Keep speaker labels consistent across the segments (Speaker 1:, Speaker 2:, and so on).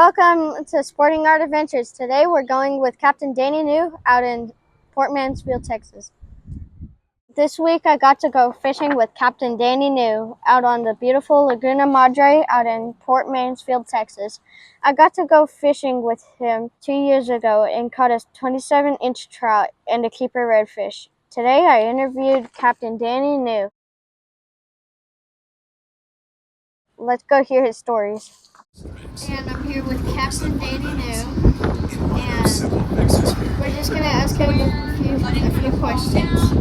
Speaker 1: welcome to Sporting Art Adventures. Today we're going with Captain Danny New out in Port Mansfield, Texas. This week I got to go fishing with Captain Danny New out on the beautiful Laguna Madre out in Port Mansfield, Texas. I got to go fishing with him 2 years ago and caught a 27-inch trout and a keeper redfish. Today I interviewed Captain Danny New. Let's go hear his stories. And I'm here with Captain Danny New, and we're just going to ask him a few questions.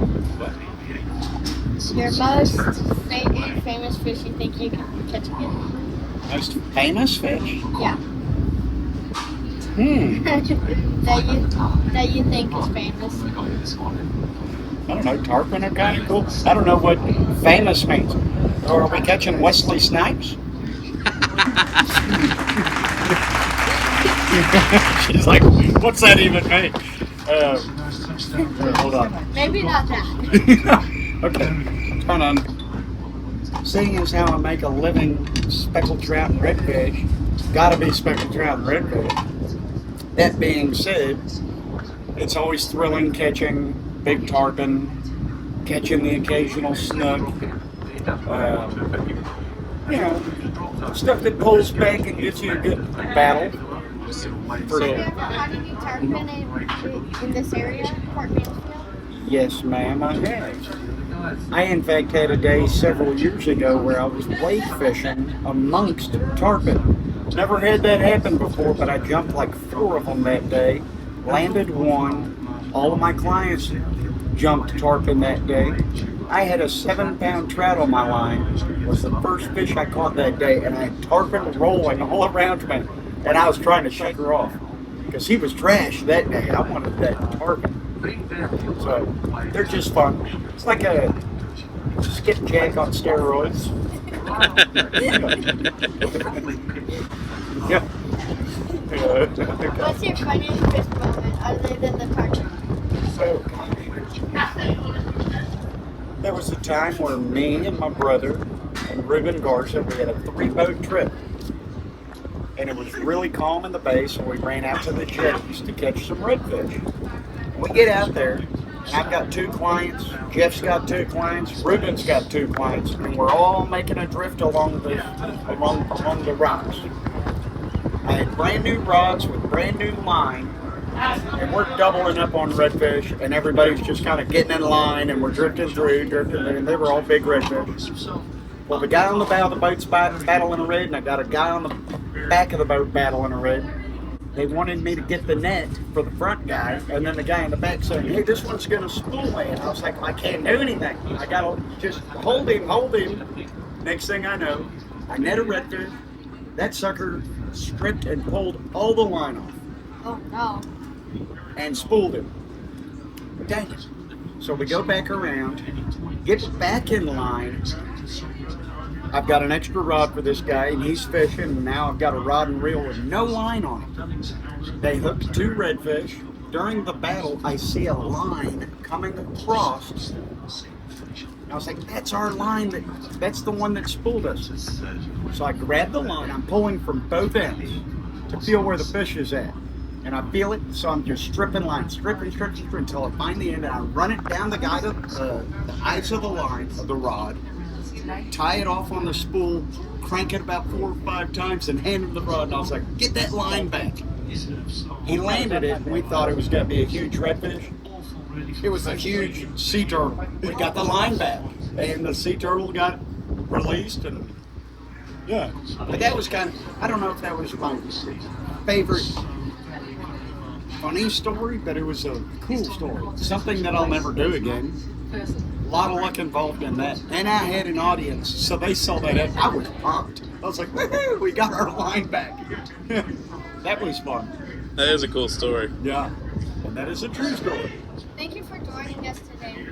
Speaker 1: Your most famous fish you think you can catch again?
Speaker 2: Most famous fish?
Speaker 1: Yeah. that you think is famous?
Speaker 2: I don't know, tarpon are kind of cool. I don't know what famous means. Or are we catching Wesley Snipes? She's like, what's that even mean? Hold on.
Speaker 1: Maybe not that.
Speaker 2: Okay, turn on. Seeing as how I make a living speckled trout and redfish, gotta be speckled trout and redfish. That being said, it's always thrilling catching big tarpon, catching the occasional snook. You know, stuff that pulls back and gets you a good battle.
Speaker 1: Have you ever had any tarpon in this area, Port Mansfield?
Speaker 2: Yes, ma'am, I have. I, in fact, had a day several years ago where I was wade fishing amongst tarpon. Never had that happen before, but I jumped like 4 of them that day, landed one. All of my clients jumped tarpon that day. I had a 7-pound trout on my line. It was the first fish I caught that day, and I had tarpon rolling all around me. And I was trying to shake her off because he was trash that day. I wanted that tarpon. So they're just fun. It's like a skipjack on steroids. Yeah.
Speaker 1: What's your funniest fish moment other than the tarpon?
Speaker 2: So, there was a time where me and my brother and Ruben Garza, we had a 3-boat trip. And it was really calm in the bay, so we ran out to the jetties to catch some redfish. We get out there, and I've got 2 clients, Jeff's got 2 clients, Ruben's got 2 clients, and we're all making a drift along the rocks. I had brand new rods with brand new line, and we're doubling up on redfish, and everybody's just kind of getting in line, and we're drifting through, and they were all big redfish. Well, the guy on the bow of the boat's battling a red, and I got a guy on the back of the boat battling a red. They wanted me to get the net for the front guy, and then the guy in the back saying, hey, this one's going to spool me. And I was like, I can't do anything. I got to just hold him. Next thing I know, I net a redfish. That sucker stripped and pulled all the line off.
Speaker 1: Oh, no.
Speaker 2: And spooled him. Dang it. So we go back around, get back in line. I've got an extra rod for this guy, and he's fishing, and now I've got a rod and reel with no line on it. They hooked 2 redfish. During the battle, I see a line coming across. And I was like, that's our line, that's the one that spooled us. So I grab the line, I'm pulling from both ends to feel where the fish is at. And I feel it, so I'm just stripping until I find the end, and I run it down the eyes of the line, of the rod, tie it off on the spool, crank it about 4 or 5 times, and hand him the rod. And I was like, get that line back. He landed it, and we thought it was going to be a huge redfish. It was a huge sea turtle. We got the line back, and the sea turtle got released, and yeah. But that was kind of, I don't know if that was my favorite funny story, but it was a cool story. Something that I'll never do again. A lot of luck involved in that. And I had an audience, so they saw that. I was pumped. I was like, woohoo, we got our line back. That was fun.
Speaker 3: That is a cool story.
Speaker 2: Yeah, and that is a true story.
Speaker 1: Thank you for joining us today.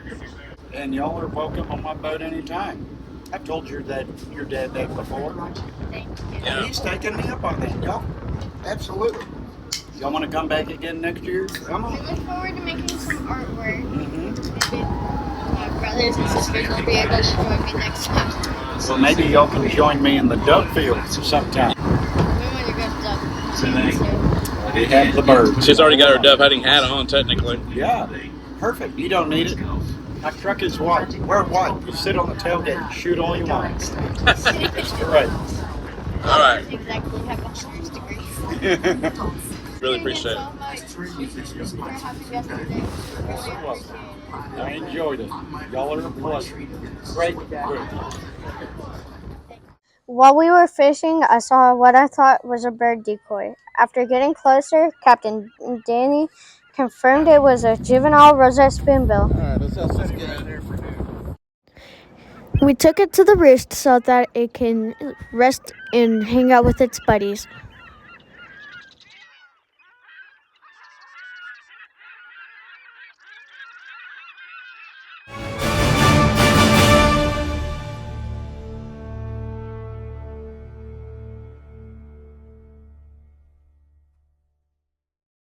Speaker 2: And y'all are welcome on my boat anytime. I've told your dad that before.
Speaker 1: Thank you.
Speaker 3: Yeah.
Speaker 2: And he's taking me up on that, y'all. Absolutely. Y'all want to come back again next year? Come
Speaker 1: We
Speaker 2: on.
Speaker 1: look forward to making some artwork.
Speaker 2: Mm-hmm.
Speaker 1: Maybe my brothers and sisters will be able to join me next time.
Speaker 2: So maybe y'all can join me in the dove fields sometime.
Speaker 1: We want to go to Dublin.
Speaker 2: We have the bird.
Speaker 3: She's already got her dove hunting hat on, technically.
Speaker 2: Yeah, perfect. You don't need it. My truck is white. We're white. You sit on the tailgate and shoot all you want. It's great.
Speaker 3: All right.
Speaker 1: Exactly have 100 degrees.
Speaker 3: Really appreciate it.
Speaker 2: I enjoyed it. Y'all are a pleasure. Great.
Speaker 1: While we were fishing, I saw what I thought was a bird decoy. After getting closer, Captain Danny confirmed it was a juvenile roseate spoonbill. We took it to the roost so that it can rest and hang out with its buddies.